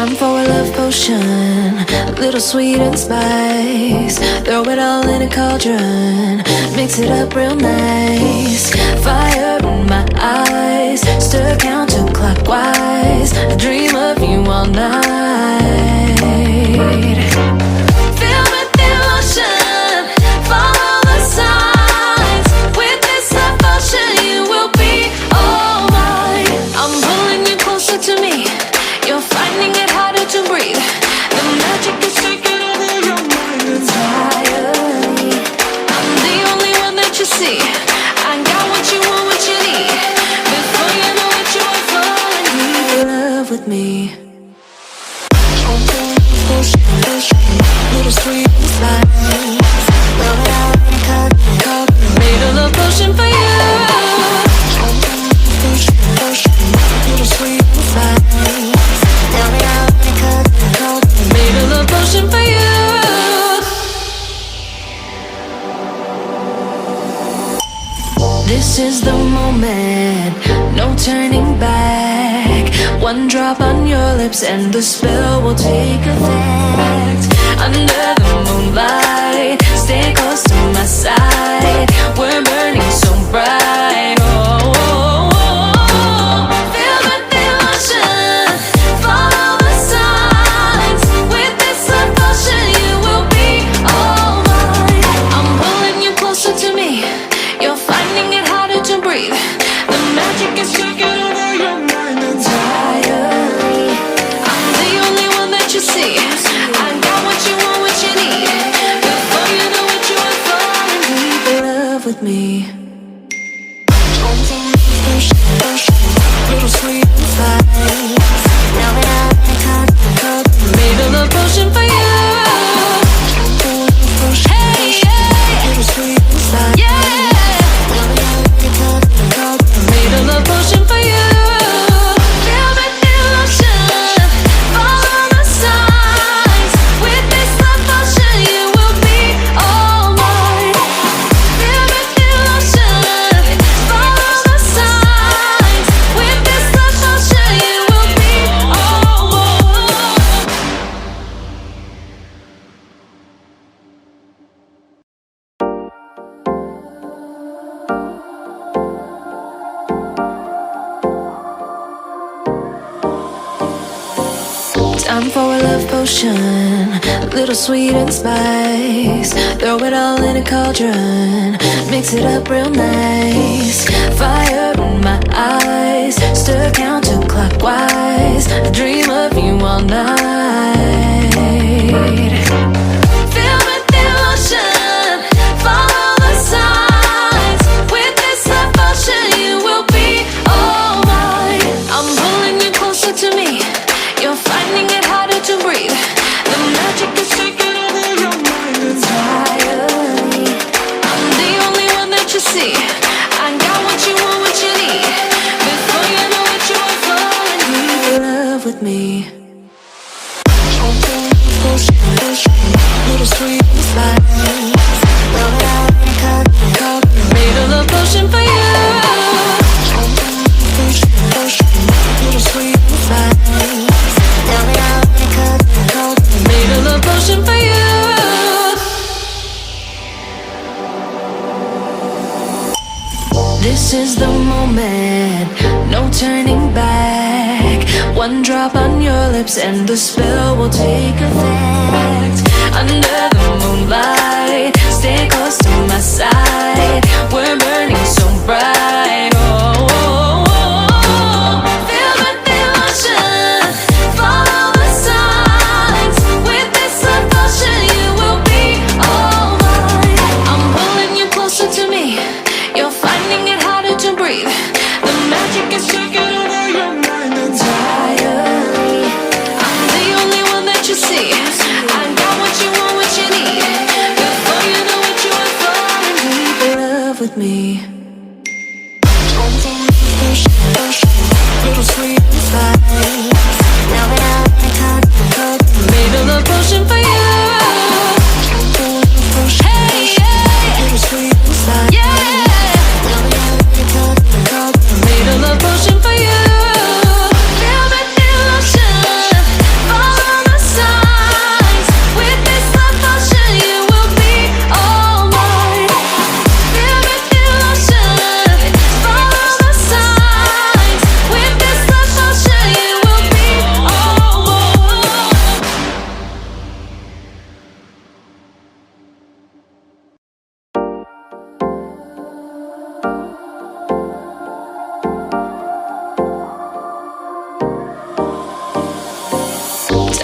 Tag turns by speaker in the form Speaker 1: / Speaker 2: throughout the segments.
Speaker 1: Time for a love potion, little sweet and spice. Throw it all in a cauldron, mix it up real nice. Fire in my eyes, stir counterclockwise. I dream of you all night. Feel with devotion, follow the signs. With this devotion, you will be all mine. I'm pulling you closer to me. You're finding it harder to breathe. The magic is taking over your mind entirely. I'm the only one that you see. I got what you want, what you need. Before you know it, you are falling in love with me. Little sweet spice. Made a love potion for you. Little sweet spice. Made a love potion for you. This is the moment, no turning back. One drop on your lips and the spell will take effect. Under the moonlight, stay close to my side. We're burning so bright. Oh, oh, oh. Feel the devotion, follow the signs. With this devotion, you will be all mine. I'm pulling you closer to me. You're finding it harder to breathe. The magic is taking over your mind entirely. I'm the only one that you see. I got what you want, what you need. Before you know it, you are falling deep in love with me. Little sweet spice. Made a love potion for you. Hey, yeah. Little sweet spice. Yeah. Made a love potion for you. Feel the devotion, follow the signs. With this love potion, you will be all mine. Feel the devotion, follow the signs. With this love potion, you will be all mine. Time for a love potion, little sweet and spice. Throw it all in a cauldron, mix it up real nice. Fire in my eyes, stir counterclockwise. I dream of you all night. Feel the devotion, follow the signs. With this devotion, you will be all mine. I'm pulling you closer to me. You're finding it harder to breathe. The magic is taking over your mind entirely. I'm the only one that you see. I got what you want, what you need. Before you know it, you are falling deep in love with me. Little sweet spice. Made a love potion for you. Little sweet spice. Made a love potion for you. This is the moment, no turning back. One drop on your lips and the spell will take effect. Under the moonlight, stay close to my side. We're burning so bright. Oh, oh, oh. Feel the devotion, follow the signs. With this devotion, you will be all mine. I'm pulling you closer to me. You're finding it harder to breathe. The magic is taking over your mind entirely. I'm the only one that you see. I got what you want, what you need. Before you know it, you are falling deep in love with me.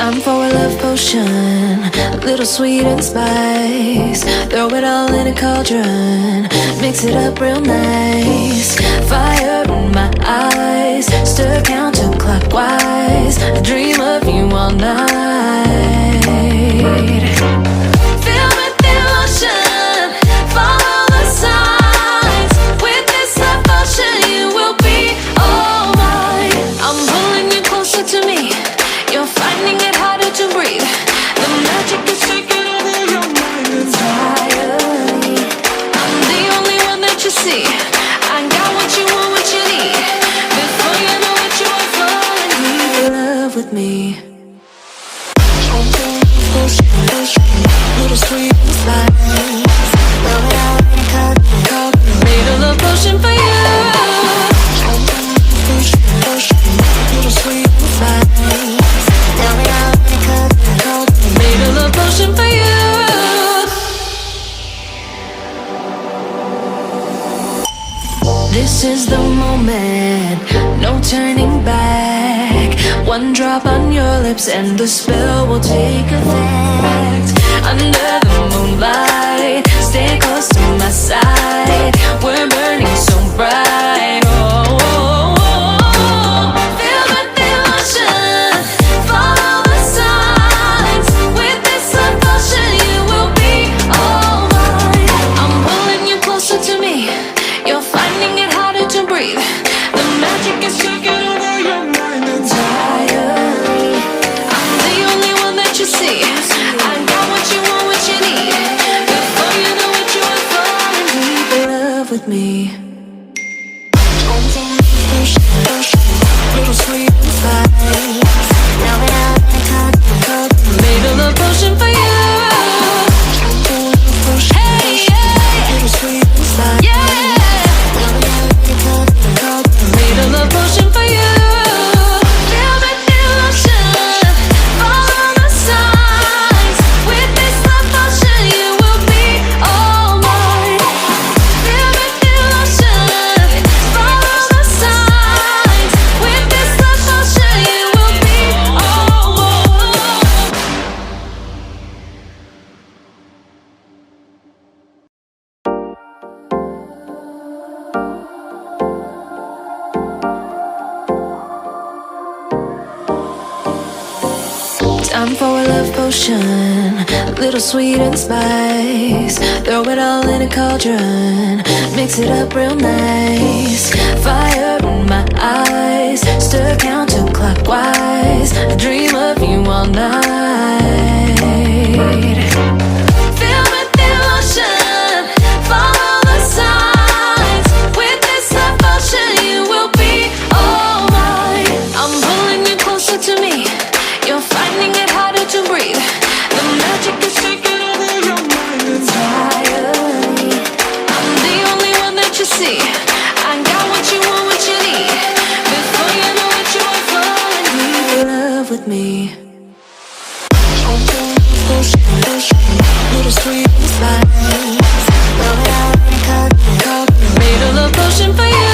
Speaker 1: Time for a love potion, a little sweet and spice. Throw it all in a cauldron, mix it up real nice. Fire in my eyes, stir counterclockwise. I dream of you all night. Feel with devotion, follow the signs. With this devotion, you will be all mine. I'm pulling you closer to me. You're finding it harder to breathe. The magic is taking over your mind entirely. I'm the only one that you see. I got what you want, what you need. Before you know it, you are falling deep in love with me. Little sweet spice. Made a love potion for you. Little sweet spice. Made a love potion for you. This is the moment, no turning back. One drop on your lips and the spell will take effect. Under the moonlight, stay close to my side. We're burning so bright. Oh, oh, oh. Feel the devotion, follow the signs. With this devotion, you will be all mine. I'm pulling you closer to me. You're finding it harder to breathe. The magic is taking over your mind entirely. I'm the only one that you see. I got what you want, what you need. Before you know it, you are falling deep in love with me. Little sweet spice. Made a love potion for you. Hey, yeah. Little sweet spice. Yeah. Made a love potion for you. Feel the devotion, follow the signs. With this love potion, you will be all mine. Feel the devotion, follow the signs. With this love potion, you will be all mine. Time for a love potion, a little sweet and spice. Throw it all in a cauldron, mix it up real nice. Fire in my eyes, stir counterclockwise. I dream of you all night. Feel the devotion, follow the signs. With this devotion, you will be all mine. I'm pulling you closer to me. You're finding it harder to breathe. The magic is taking over your mind entirely. I'm the only one that you see. I got what you want, what you need. Before you know it, you are falling deep in love with me. Little sweet spice. Made a love potion for you.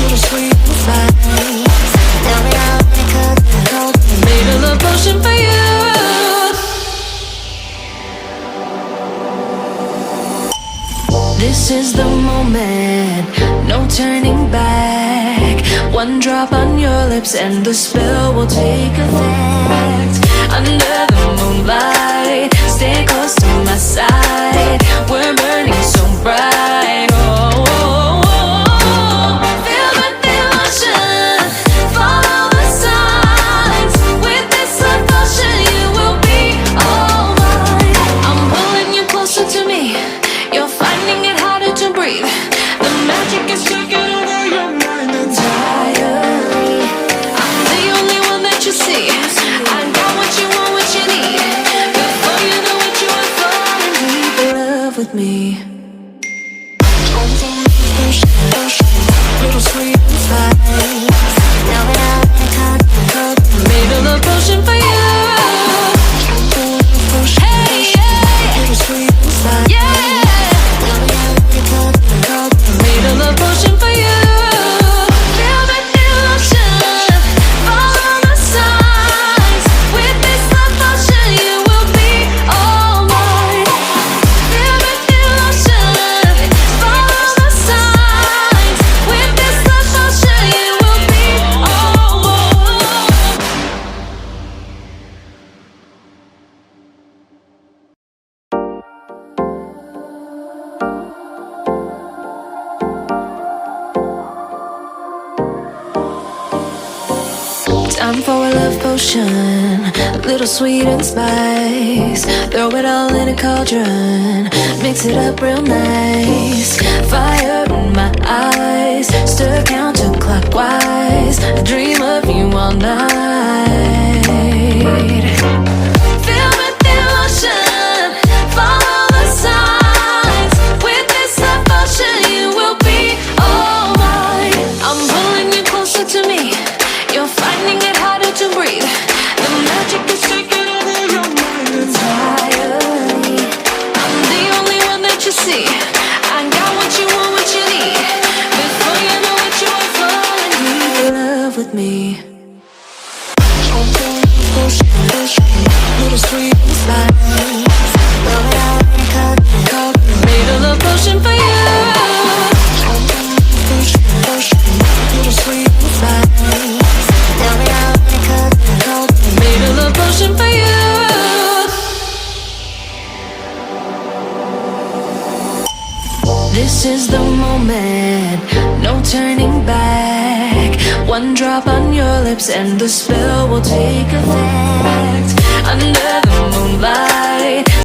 Speaker 1: Little sweet spice. Made a love potion for you. This is the moment, no turning back. One drop on your lips and the spell will take effect. Under the moonlight, stay close to my side. We're burning so bright. Oh, oh, oh. Feel the devotion, follow the signs. With this devotion, you will be all mine. I'm pulling you closer to me. You're finding it harder to breathe. The magic is taking over your mind entirely. I'm the only one that you see. I got what you want, what you need. Before you know it, you are falling deep in love with me. time for a love potion, a little sweet and spice. Throw it all in a cauldron, mix it up real nice. Fire in my eyes, stir counterclockwise. I dream of you all night. Feel with devotion, follow the signs. With this devotion, you will be all mine. I'm pulling you closer to me. You're finding it harder to breathe. The magic is taking over your mind entirely. I'm the only one that you see. I got what you want, what you need. Before you know it, you are falling deep in love with me. Little sweet spice. Made a love potion for you. Little sweet spice. Made a love potion for you. This is the moment, no turning back. One drop on your lips and the spell will take effect. Under the moonlight,